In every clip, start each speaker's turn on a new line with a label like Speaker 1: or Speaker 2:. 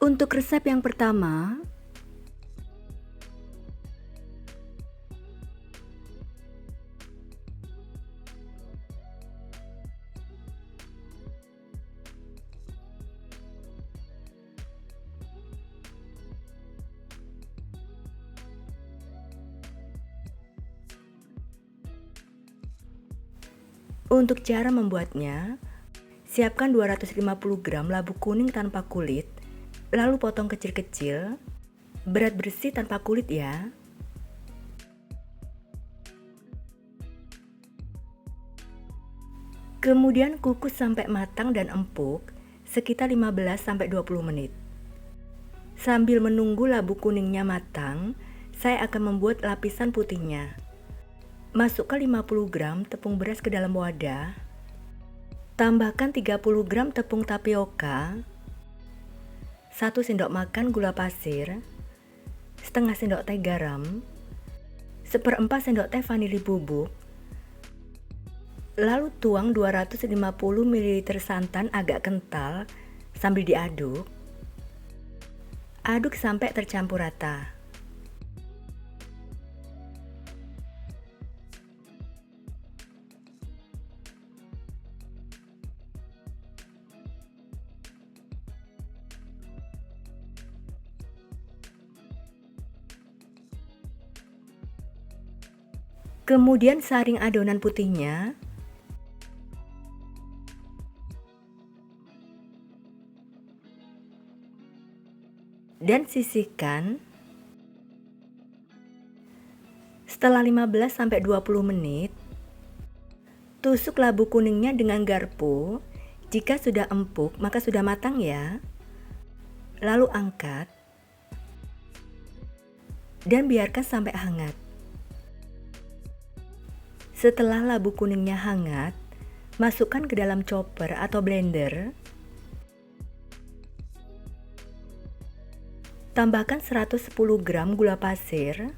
Speaker 1: Untuk resep yang pertama, untuk cara membuatnya, siapkan 250 gram labu kuning tanpa kulit, lalu potong kecil-kecil, berat bersih tanpa kulit ya. Kemudian kukus sampai matang dan empuk sekitar 15-20 menit. Sambil menunggu labu kuningnya matang, saya akan membuat lapisan putihnya. Masukkan 50 gram tepung beras ke dalam wadah. Tambahkan 30 gram tepung tapioka, 1 sendok makan gula pasir, setengah sendok teh garam, 1/4 sendok teh vanili bubuk. Lalu tuang 250 ml santan agak kental sambil diaduk. Aduk sampai tercampur rata. Kemudian saring adonan putihnya. Dan sisihkan. Setelah 15-20 menit, tusuk labu kuningnya dengan garpu. Jika sudah empuk, maka sudah matang ya. Lalu angkat dan biarkan sampai hangat. Setelah labu kuningnya hangat, masukkan ke dalam chopper atau blender. Tambahkan 110 gram gula pasir.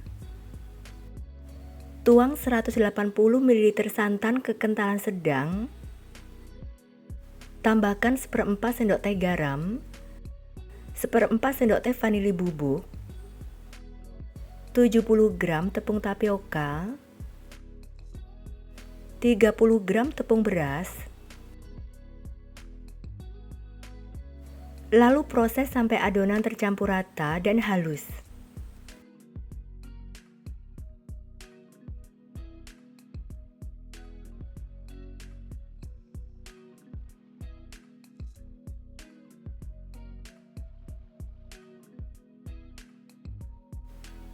Speaker 1: Tuang 180 ml santan kekentalan sedang. Tambahkan 1/4 sendok teh garam, 1/4 sendok teh vanili bubuk, 70 gram tepung tapioka, 30 gram tepung beras. Lalu proses sampai adonan tercampur rata dan halus.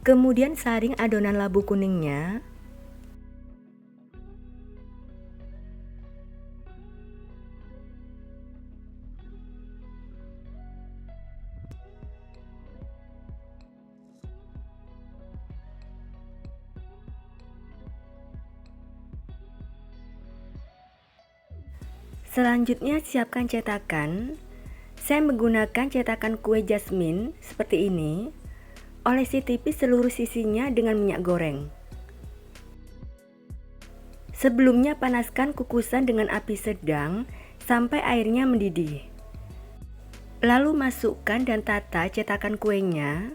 Speaker 1: Kemudian saring adonan labu kuningnya. Selanjutnya siapkan cetakan. Saya menggunakan cetakan kue jasmine seperti ini. Olesi tipis seluruh sisinya dengan minyak goreng. Sebelumnya panaskan kukusan dengan api sedang sampai airnya mendidih. Lalu masukkan dan tata cetakan kuenya.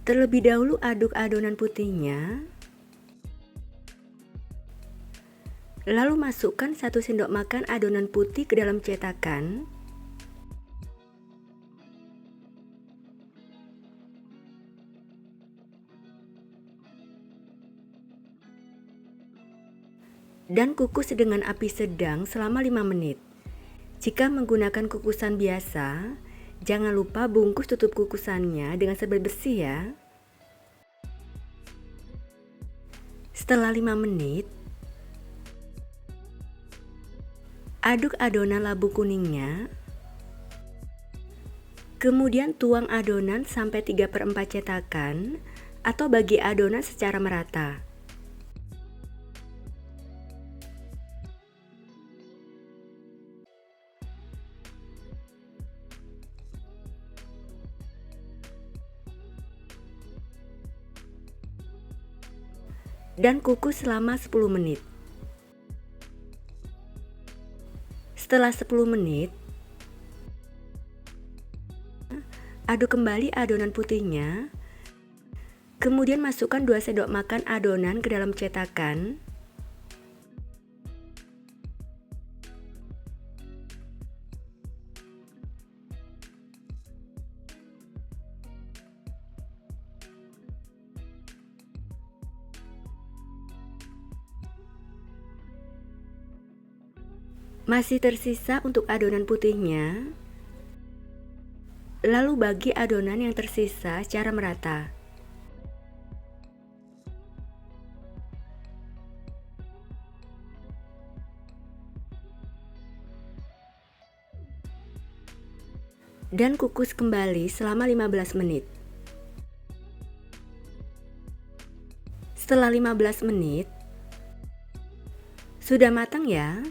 Speaker 1: Terlebih dahulu aduk adonan putihnya. Lalu masukkan 1 sendok makan adonan putih ke dalam cetakan. Dan kukus dengan api sedang selama 5 menit. Jika menggunakan kukusan biasa, jangan lupa bungkus tutup kukusannya dengan serbet bersih ya. Setelah 5 menit, aduk adonan labu kuningnya. Kemudian tuang adonan sampai 3/4 cetakan atau bagi adonan secara merata. Dan kukus selama 10 menit. Setelah 10 menit, aduk kembali adonan putihnya. Kemudian masukkan 2 sendok makan adonan ke dalam cetakan. Masih tersisa untuk adonan putihnya. Lalu bagi adonan yang tersisa secara merata. Dan kukus kembali selama 15 menit. Setelah 15 menit, sudah matang ya.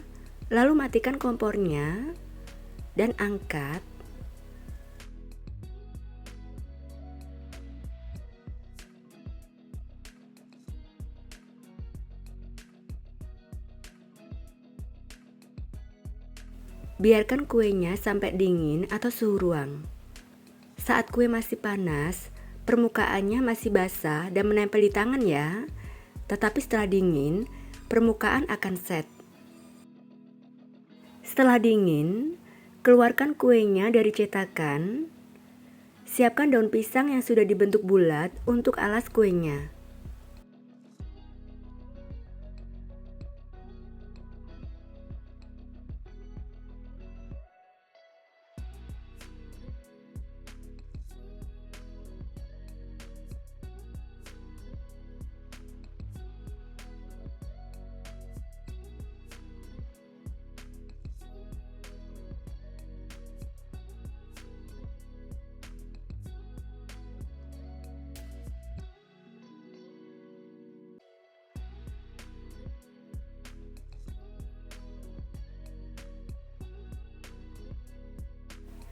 Speaker 1: Lalu matikan kompornya dan angkat. Biarkan kuenya sampai dingin atau suhu ruang. Saat kue masih panas, permukaannya masih basah dan menempel di tangan ya. Tetapi setelah dingin, permukaan akan set. Setelah dingin, keluarkan kuenya dari cetakan. Siapkan daun pisang yang sudah dibentuk bulat untuk alas kuenya.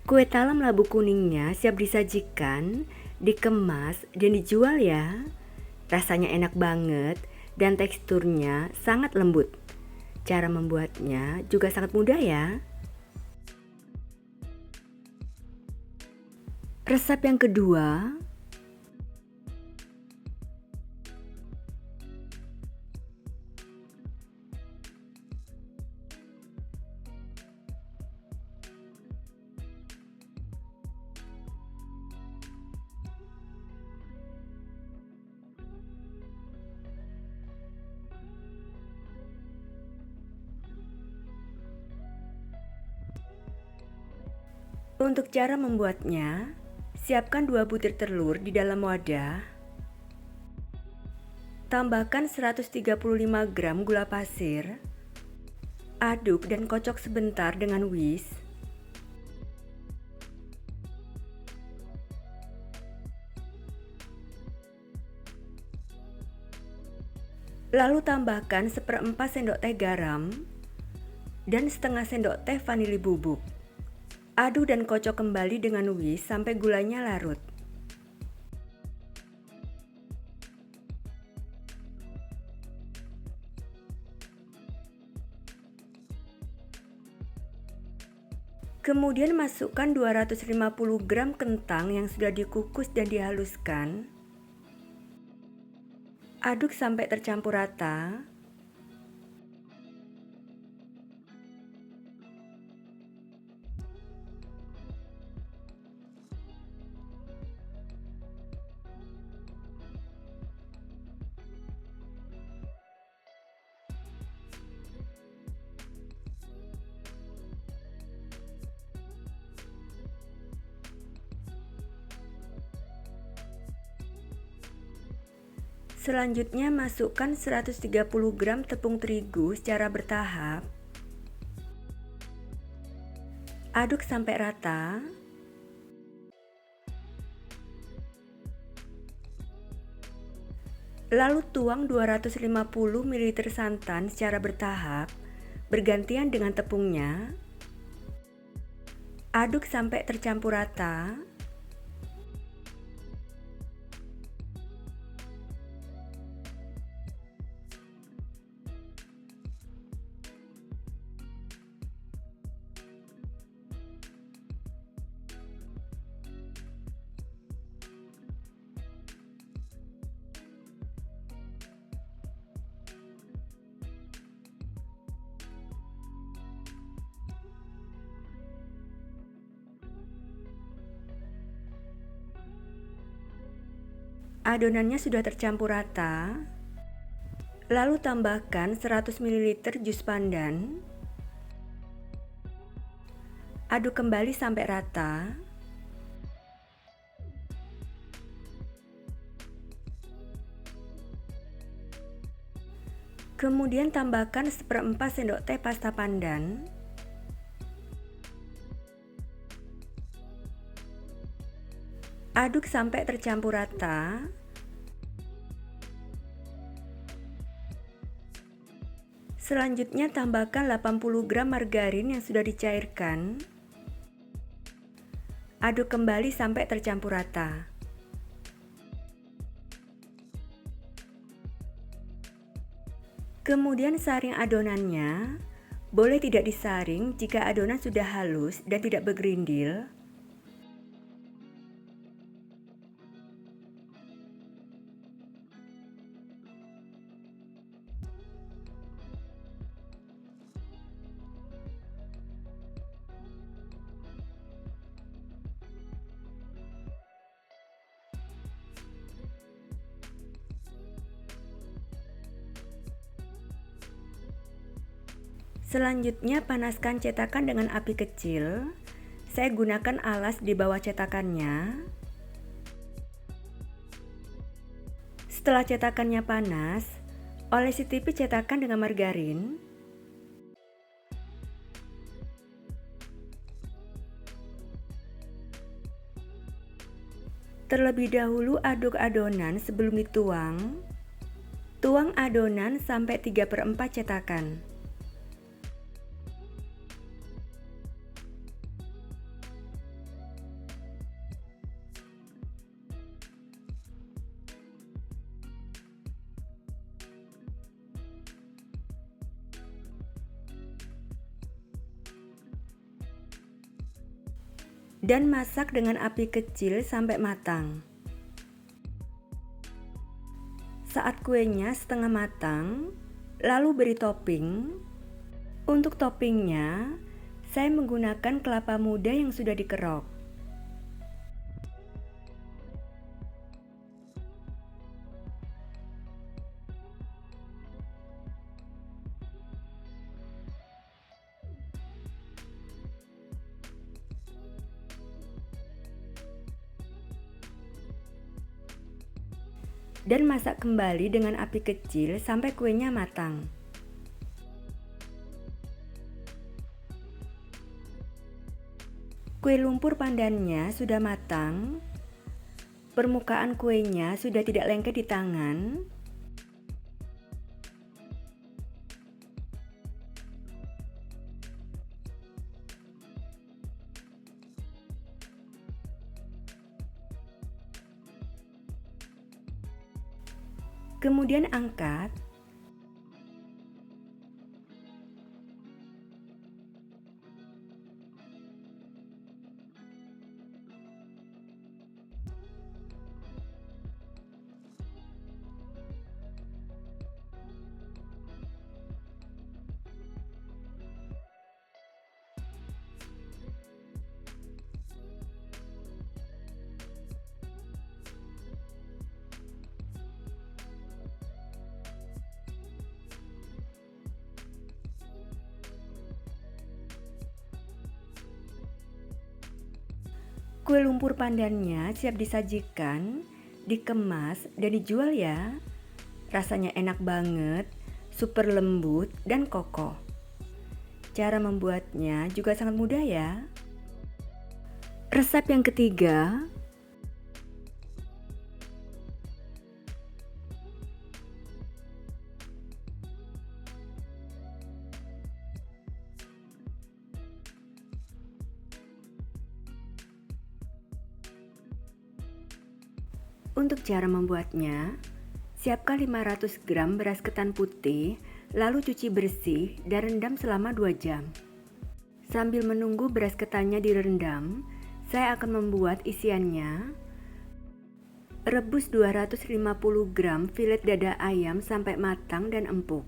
Speaker 1: Kue talam labu kuningnya siap disajikan, dikemas, dan dijual ya. Rasanya enak banget dan teksturnya sangat lembut. Cara membuatnya juga sangat mudah ya. Resep yang kedua, untuk cara membuatnya, siapkan 2 butir telur di dalam wadah. Tambahkan 135 gram gula pasir. Aduk dan kocok sebentar dengan whisk. Lalu tambahkan 1/4 sendok teh garam dan setengah sendok teh vanili bubuk. Aduk dan kocok kembali dengan whisk sampai gulanya larut. Kemudian masukkan 250 gram kentang yang sudah dikukus dan dihaluskan. Aduk sampai tercampur rata. Selanjutnya masukkan 130 gram tepung terigu secara bertahap. Aduk sampai rata. Lalu tuang 250 ml santan secara bertahap, bergantian dengan tepungnya. Aduk sampai tercampur rata. Adonannya sudah tercampur rata, lalu tambahkan 100 ml jus pandan. Aduk kembali sampai rata. Kemudian tambahkan 1/4 sendok teh pasta pandan. Aduk sampai tercampur rata. Selanjutnya tambahkan 80 gram margarin yang sudah dicairkan. Aduk kembali sampai tercampur rata. Kemudian saring adonannya. Boleh tidak disaring jika adonan sudah halus dan tidak bergerindil. Selanjutnya panaskan cetakan dengan api kecil. Saya gunakan alas di bawah cetakannya. Setelah cetakannya panas, olesi tipis cetakan dengan margarin. Terlebih dahulu aduk adonan sebelum dituang. Tuang adonan sampai 3/4 cetakan. Dan masak dengan api kecil sampai matang. Saat kuenya setengah matang, lalu beri topping. Untuk toppingnya, saya menggunakan kelapa muda yang sudah dikerok. Dan masak kembali dengan api kecil sampai kuenya matang. Kue lumpur pandannya sudah matang. Permukaan kuenya sudah tidak lengket di tangan. Kemudian angkat. Kue lumpur pandannya siap disajikan, dikemas, dan dijual ya. Rasanya enak banget, super lembut dan kokoh. Cara membuatnya juga sangat mudah ya. Resep yang ketiga, untuk cara membuatnya, siapkan 500 gram beras ketan putih, lalu cuci bersih dan rendam selama 2 jam. Sambil menunggu beras ketannya direndam, saya akan membuat isiannya. Rebus 250 gram filet dada ayam sampai matang dan empuk.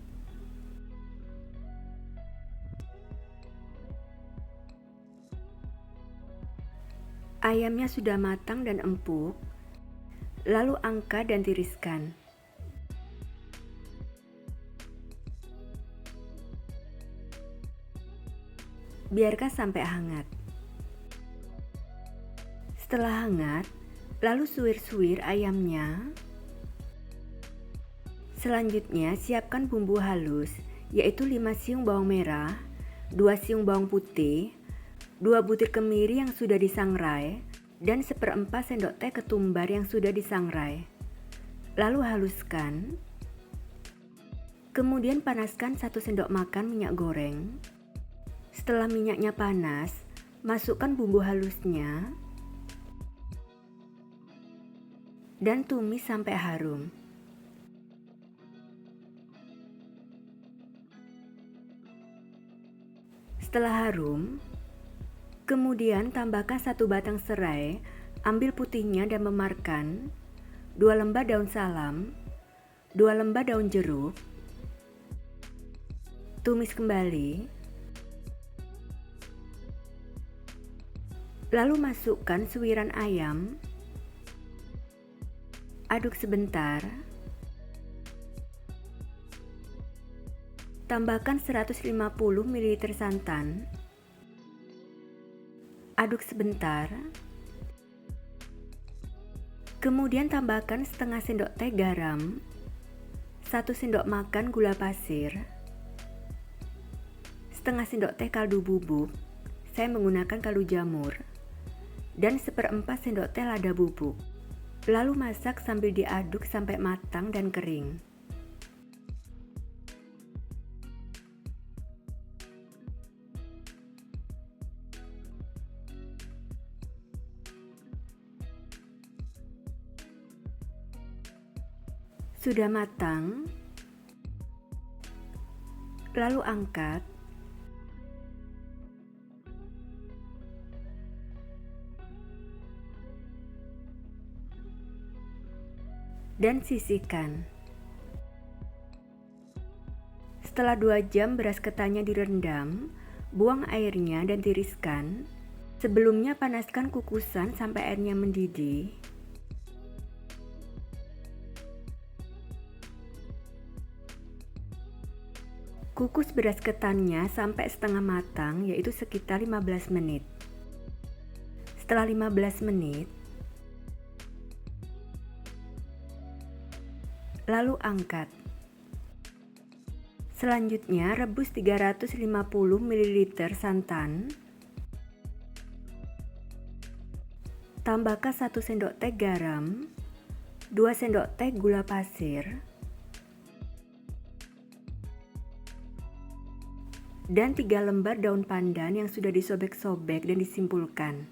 Speaker 1: Ayamnya sudah matang dan empuk. Lalu angkat dan tiriskan. Biarkan sampai hangat. Setelah hangat, lalu suwir-suwir ayamnya. Selanjutnya, siapkan bumbu halus, yaitu 5 siung bawang merah, 2 siung bawang putih, 2 butir kemiri yang sudah disangrai, dan 1/4 sendok teh ketumbar yang sudah disangrai. Lalu haluskan. Kemudian panaskan 1 sendok makan minyak goreng. Setelah minyaknya panas, masukkan bumbu halusnya dan tumis sampai harum. Setelah harum, kemudian tambahkan 1 batang serai, ambil putihnya dan memarkan, 2 lembar daun salam, 2 lembar daun jeruk, tumis kembali. Lalu masukkan suwiran ayam, aduk sebentar, tambahkan 150 ml santan, aduk sebentar, kemudian tambahkan setengah sendok teh garam, 1 sendok makan gula pasir, setengah sendok teh kaldu bubuk, saya menggunakan kaldu jamur, dan 1/4 sendok teh lada bubuk. Lalu masak sambil diaduk sampai matang dan kering. Sudah matang, lalu angkat. Dan sisihkan. Setelah 2 jam beras ketannya direndam, buang airnya dan tiriskan. Sebelumnya panaskan kukusan sampai airnya mendidih. Kukus beras ketannya sampai setengah matang, yaitu sekitar 15 menit. Setelah 15 menit, lalu angkat. Selanjutnya rebus 350 ml santan. Tambahkan 1 sendok teh garam, 2 sendok teh gula pasir, dan 3 lembar daun pandan yang sudah disobek-sobek dan disimpulkan.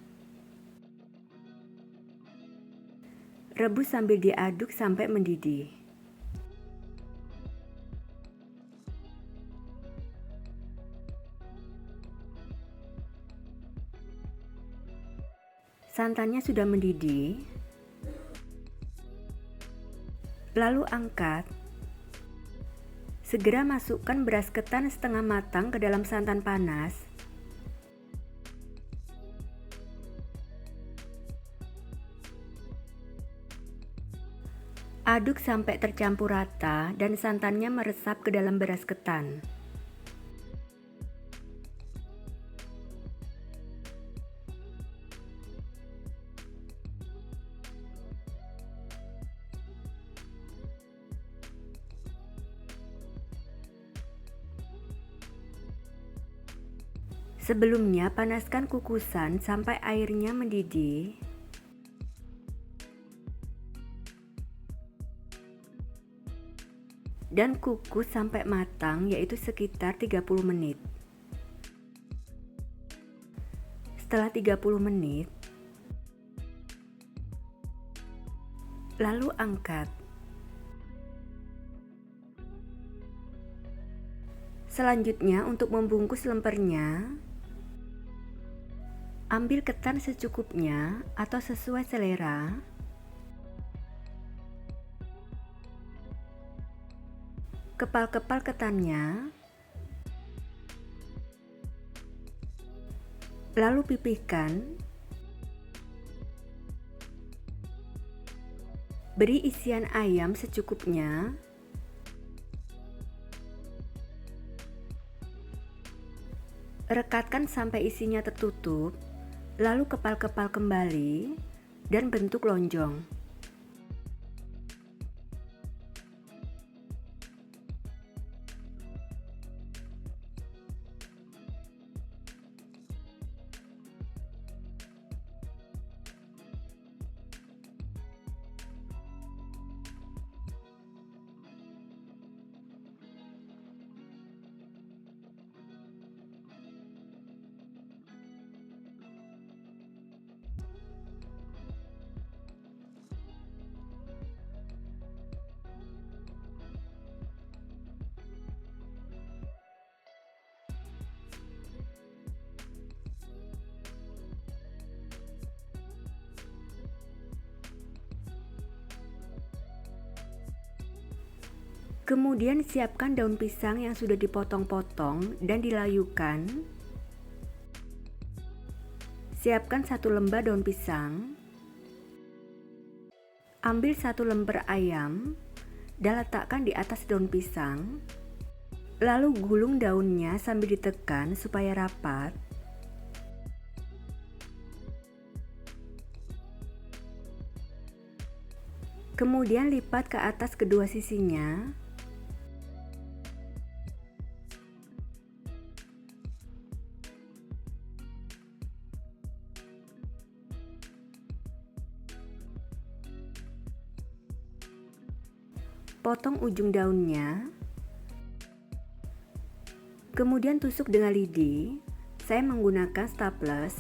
Speaker 1: Rebus sambil diaduk sampai mendidih. Santannya sudah mendidih, lalu angkat. Segera masukkan beras ketan setengah matang ke dalam santan panas. Aduk sampai tercampur rata dan santannya meresap ke dalam beras ketan. Sebelumnya panaskan kukusan sampai airnya mendidih. Dan kukus sampai matang, yaitu sekitar 30 menit. Setelah 30 menit, lalu angkat. Selanjutnya untuk membungkus lempernya, ambil ketan secukupnya atau sesuai selera. Kepal-kepal ketannya, lalu pipihkan. Beri isian ayam secukupnya. Rekatkan sampai isinya tertutup, lalu kepal-kepal kembali dan bentuk lonjong. Kemudian siapkan daun pisang yang sudah dipotong-potong dan dilayukan. Siapkan 1 lembar daun pisang. Ambil 1 lembar ayam dan letakkan di atas daun pisang. Lalu gulung daunnya sambil ditekan supaya rapat. Kemudian lipat ke atas kedua sisinya. Potong ujung daunnya. Kemudian tusuk dengan lidi. Saya menggunakan staples.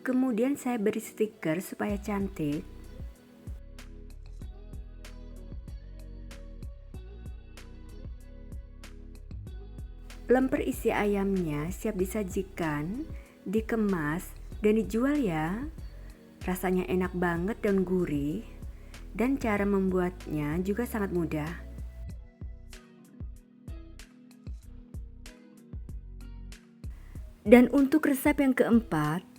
Speaker 1: Kemudian saya beri stiker supaya cantik. Lemper isi ayamnya siap disajikan, dikemas, dan dijual ya. Rasanya enak banget dan gurih, dan cara membuatnya juga sangat mudah. Dan untuk resep yang keempat,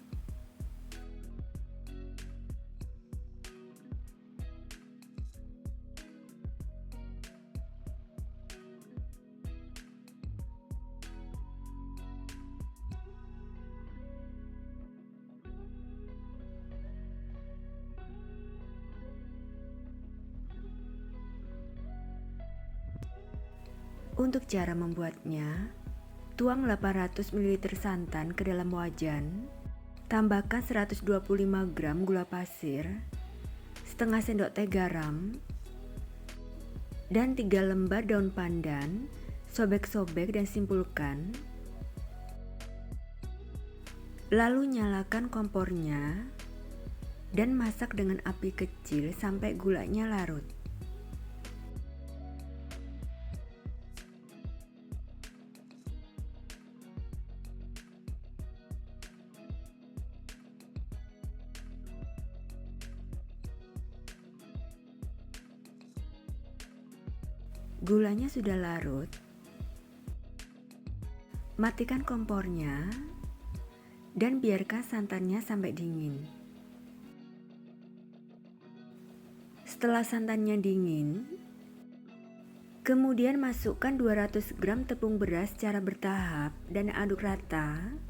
Speaker 1: untuk cara membuatnya, tuang 800 ml santan ke dalam wajan, tambahkan 125 gram gula pasir, setengah sendok teh garam, dan 3 lembar daun pandan. Sobek-sobek dan simpulkan. Lalu nyalakan kompornya dan masak dengan api kecil sampai gulanya larut. Gulanya sudah larut. Matikan kompornya dan biarkan santannya sampai dingin. Setelah santannya dingin, kemudian masukkan 200 gram tepung beras secara bertahap dan aduk rata.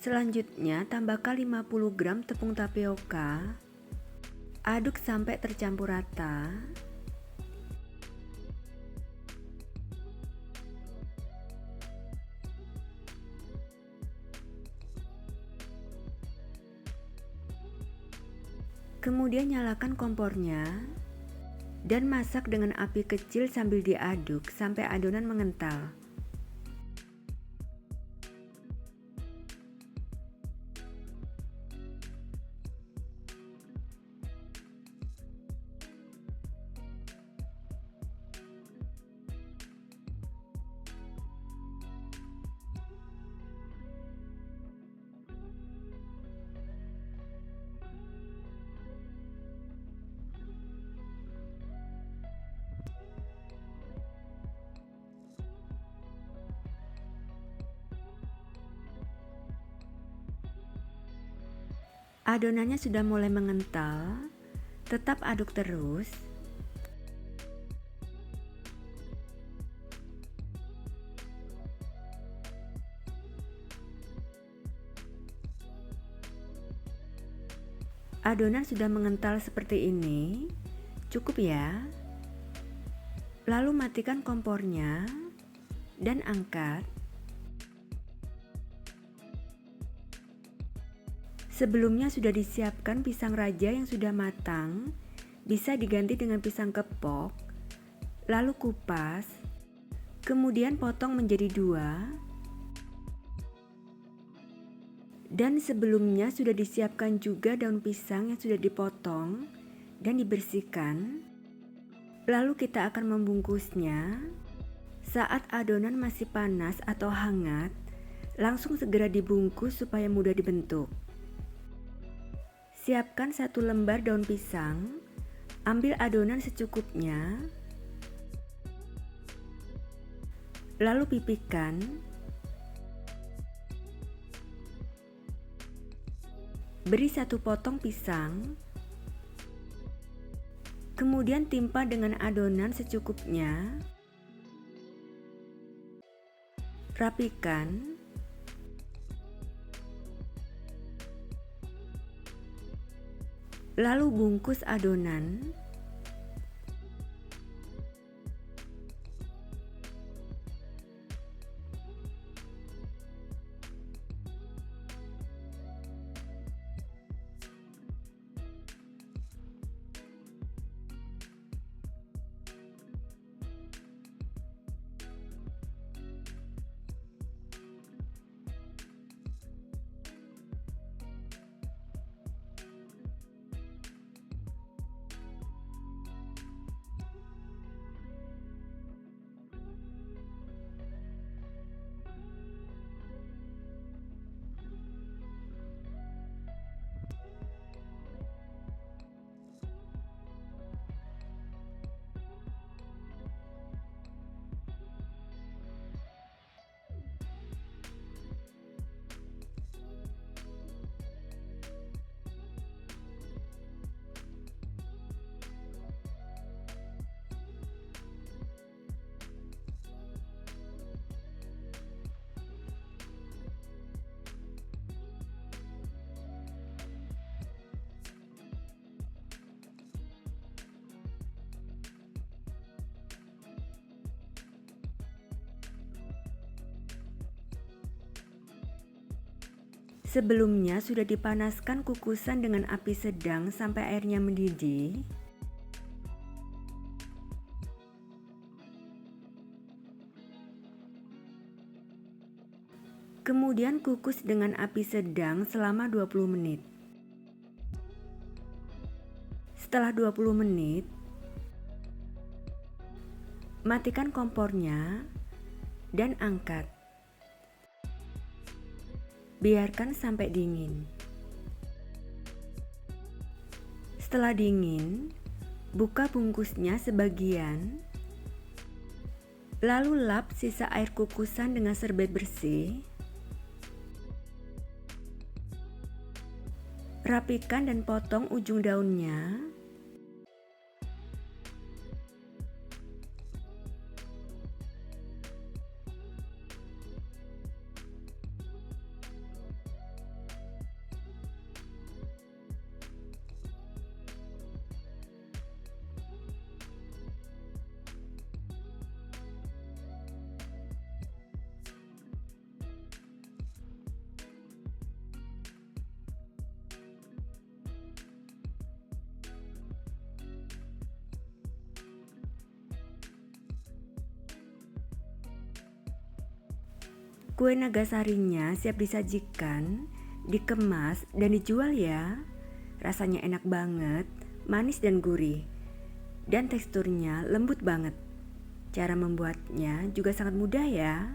Speaker 1: Selanjutnya, tambahkan 50 gram tepung tapioka. Aduk sampai tercampur rata. Kemudian nyalakan kompornya dan masak dengan api kecil sambil diaduk sampai adonan mengental. Adonannya sudah mulai mengental, tetap aduk terus. Adonan sudah mengental seperti ini, cukup ya. Lalu matikan kompornya dan angkat. Sebelumnya sudah disiapkan pisang raja yang sudah matang, bisa diganti dengan pisang kepok, lalu kupas, kemudian potong menjadi 2. Dan sebelumnya sudah disiapkan juga daun pisang yang sudah dipotong dan dibersihkan. Lalu kita akan membungkusnya. Saat adonan masih panas atau hangat, langsung segera dibungkus supaya mudah dibentuk. Siapkan 1 lembar daun pisang, ambil adonan secukupnya, lalu pipihkan. Beri 1 potong pisang, kemudian timpa dengan adonan secukupnya, rapikan. Lalu bungkus adonan. Sebelumnya sudah dipanaskan kukusan dengan api sedang sampai airnya mendidih.
Speaker 2: Kemudian kukus dengan api sedang selama 20 menit. Setelah 20 menit, matikan kompornya dan angkat. Biarkan sampai dingin. Setelah dingin, buka bungkusnya sebagian, lalu lap sisa air kukusan dengan serbet bersih. Rapikan dan potong ujung daunnya. Kue nagasarinya siap disajikan, dikemas, dan dijual ya. Rasanya enak banget, manis dan gurih, dan teksturnya lembut banget. Cara membuatnya juga sangat mudah ya.